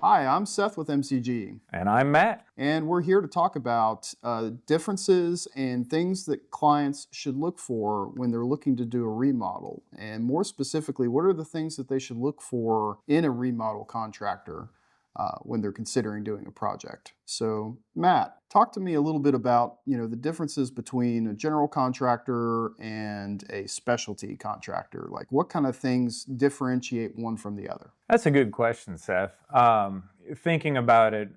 Hi, I'm Seth with MCG, And I'm Matt. and we're here to talk about differences and things that clients should look for when they're looking to do a remodel. And more specifically, what are the things that they should look for in a remodel contractor when they're considering doing a project? So, Matt, talk to me a little bit about the differences between a general contractor and a specialty contractor. Like, what kind of things differentiate one from the other? That's a good question, Seth. Thinking about it,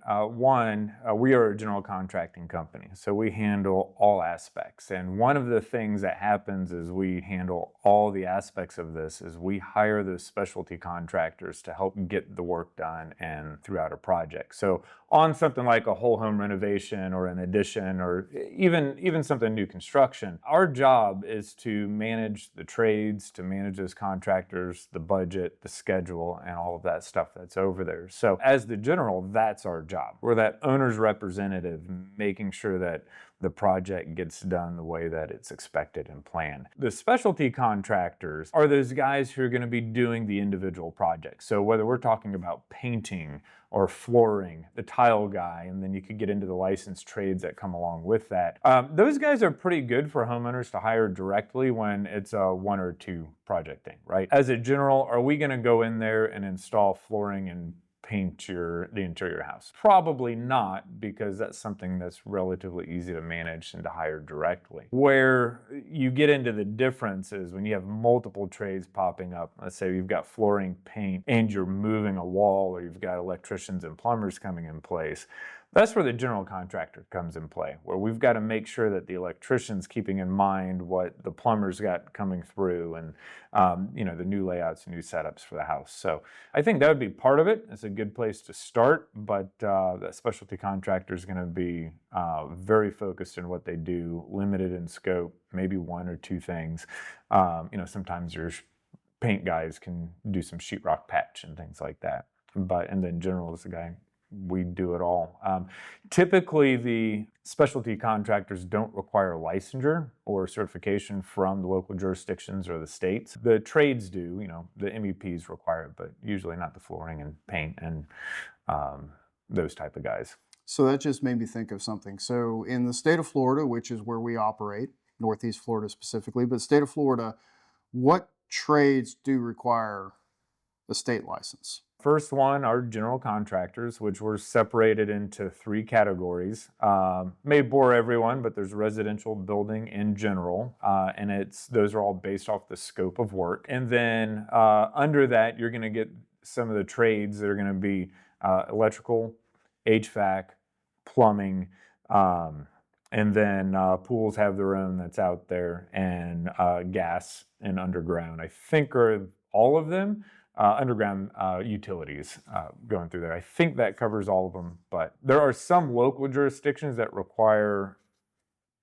we are a general contracting company, so we handle all aspects. And one of the things that happens is we handle all the aspects of this is we hire those specialty contractors to help get the work done and throughout a project. So on something like a whole home renovation or an addition or even something new construction, our job is to manage the trades, to manage those contractors, the budget, the schedule, and all of that stuff that's over there. So as the general, that's our job. We're that owner's representative, making sure that the project gets done the way that it's expected and planned. The specialty contractors are those guys who are going to be doing the individual projects. So whether we're talking about painting or flooring, the tile guy, and then you could get into the licensed trades that come along with that. Those guys are pretty good for homeowners to hire directly when it's a one or two project thing, right? As a general, are we going to go in there and install flooring and paint the interior house? Probably not, because that's something that's relatively easy to manage and to hire directly. Where you get into the difference is when you have multiple trades popping up. Let's say you've got flooring, paint, and you're moving a wall, or you've got electricians and plumbers coming in place. That's where the general contractor comes in play, where we've got to make sure that the electrician's keeping in mind what the plumber's got coming through and the new layouts and new setups for the house. So I think that would be part of it. It's a good place to start, but that specialty contractor is going to be very focused in what they do, limited in scope, maybe one or two things. Sometimes your paint guys can do some sheetrock patch and things like that. And then general is the guy. We do it all. Typically, the specialty contractors don't require licensure or certification from the local jurisdictions or the states. The trades do, the MEPs require it, but usually not the flooring and paint and those type of guys. So that just made me think of something. So in the state of Florida, which is where we operate, Northeast Florida specifically, but state of Florida, what trades do require a state license? First one are general contractors, which were separated into three categories. May bore everyone, but there's residential, building, and general, and those are all based off the scope of work. And then under that, you're going to get some of the trades that are going to be electrical, HVAC, plumbing, and then pools have their own that's out there, and gas and underground, I think, are all of them. Underground utilities going through there. I think that covers all of them, but there are some local jurisdictions that require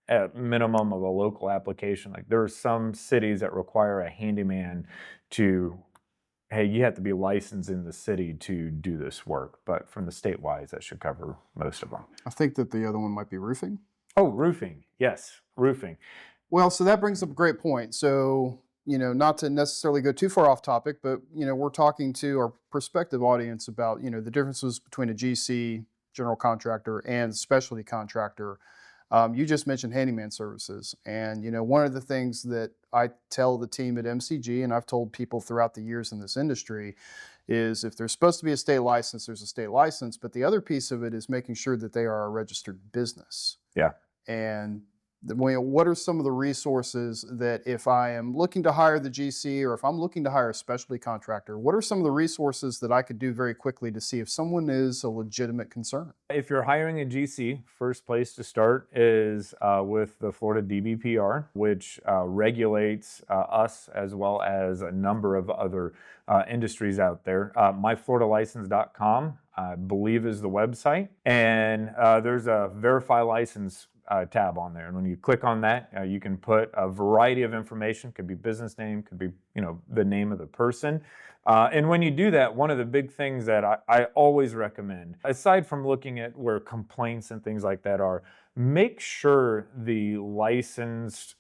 at minimum of a local application. Like there are some cities that require a handyman hey, you have to be licensed in the city to do this work, but from the state-wise, that should cover most of them. I think that the other one might be roofing. Oh, roofing. Yes, roofing. Well, so that brings up a great point. So not to necessarily go too far off topic, but, we're talking to our prospective audience about, the differences between a GC, general contractor, and specialty contractor. You just mentioned handyman services. And, one of the things that I tell the team at MCG, and I've told people throughout the years in this industry, is if there's supposed to be a state license, there's a state license. But the other piece of it is making sure that they are a registered business. Yeah. And what are some of the resources that if I am looking to hire the GC or if I'm looking to hire a specialty contractor, what are some of the resources that I could do very quickly to see if someone is a legitimate concern? If you're hiring a GC, first place to start is with the Florida DBPR, which regulates us as well as a number of other industries out there. myfloridalicense.com, I believe, is the website. And there's a verify license tab on there. And when you click on that, you can put a variety of information. Could be business name, could be the name of the person. And when you do that, one of the big things that I always recommend, aside from looking at where complaints and things like that are, make sure the license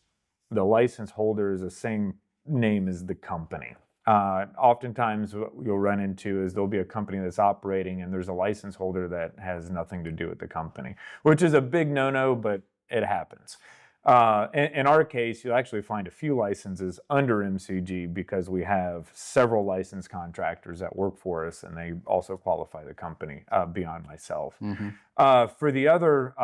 holder is the same name as the company. Oftentimes what you'll run into is there'll be a company that's operating and there's a license holder that has nothing to do with the company, which is a big no-no, but it happens. In our case, you'll actually find a few licenses under MCG because we have several licensed contractors that work for us, and they also qualify the company beyond myself. For the other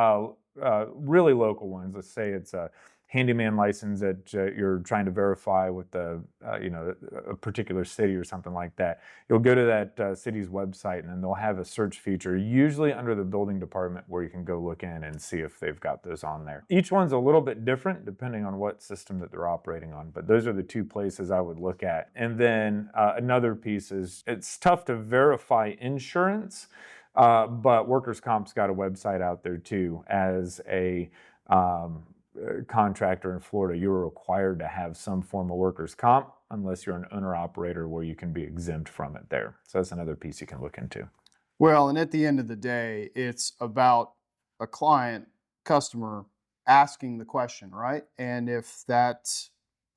really local ones, let's say it's a handyman license that you're trying to verify with the a particular city or something like that, you'll go to that city's website, and then they'll have a search feature, usually under the building department, where you can go look in and see if they've got those on there. Each one's a little bit different depending on what system that they're operating on, but those are the two places I would look at. And then another piece is it's tough to verify insurance, but workers' comp's got a website out there too. As a contractor in Florida, you're required to have some form of workers' comp unless you're an owner-operator, where you can be exempt from it there. So that's another piece you can look into. Well, and at the end of the day, it's about a client, customer asking the question, right? And if that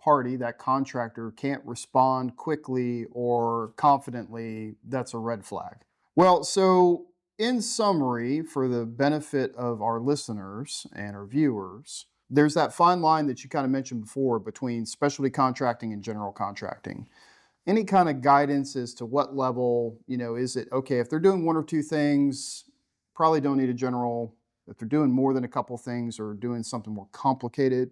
party, that contractor, can't respond quickly or confidently, that's a red flag. Well, so in summary, for the benefit of our listeners and our viewers, there's that fine line that you kind of mentioned before between specialty contracting and general contracting. Any kind of guidance as to what level, is it okay if they're doing one or two things, probably don't need a general. If they're doing more than a couple things or doing something more complicated,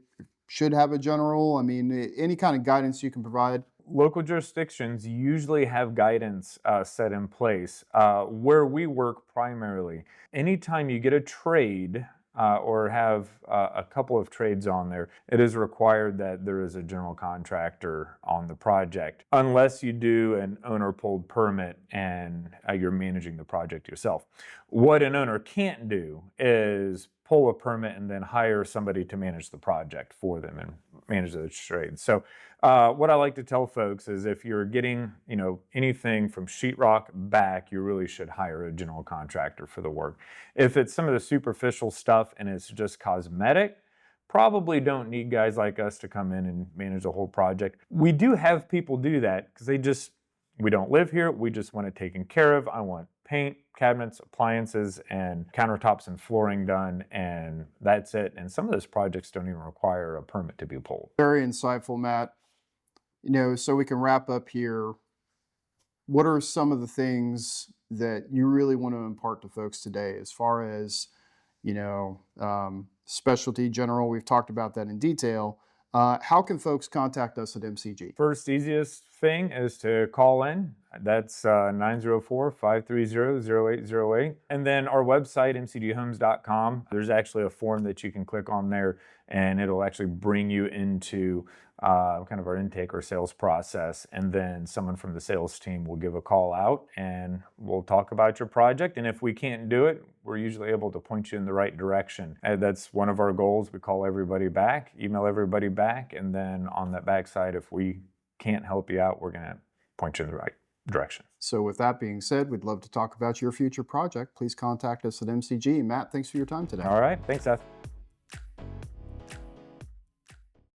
should have a general. I mean, any kind of guidance you can provide? Local jurisdictions usually have guidance set in place. Where we work primarily, anytime you get a trade or have a couple of trades on there, it is required that there is a general contractor on the project, unless you do an owner-pulled permit and you're managing the project yourself. What an owner can't do is pull a permit and then hire somebody to manage the project for them and manage those trades. So what I like to tell folks is, if you're getting anything from sheetrock back, you really should hire a general contractor for the work. If it's some of the superficial stuff and it's just cosmetic, probably don't need guys like us to come in and manage the whole project. We do have people do that because we don't live here. We just want it taken care of. I want paint, cabinets, appliances, and countertops and flooring done, and that's it. And some of those projects don't even require a permit to be pulled. Very insightful, Matt. So we can wrap up here. What are some of the things that you really want to impart to folks today as far as, specialty, general? We've talked about that in detail. How can folks contact us at MCG? First, easiest thing is to call in. That's 904-530-0808. And then our website, mcghomes.com, there's actually a form that you can click on there, and it'll actually bring you into kind of our intake or sales process. And then someone from the sales team will give a call out and we'll talk about your project. And if we can't do it, we're usually able to point you in the right direction. And that's one of our goals. We call everybody back, email everybody back, and then on that backside, if we can't help you out, we're going to point you in the right direction. So with that being said, we'd love to talk about your future project. Please contact us at MCG. Matt, thanks for your time today. All right. Thanks, Seth.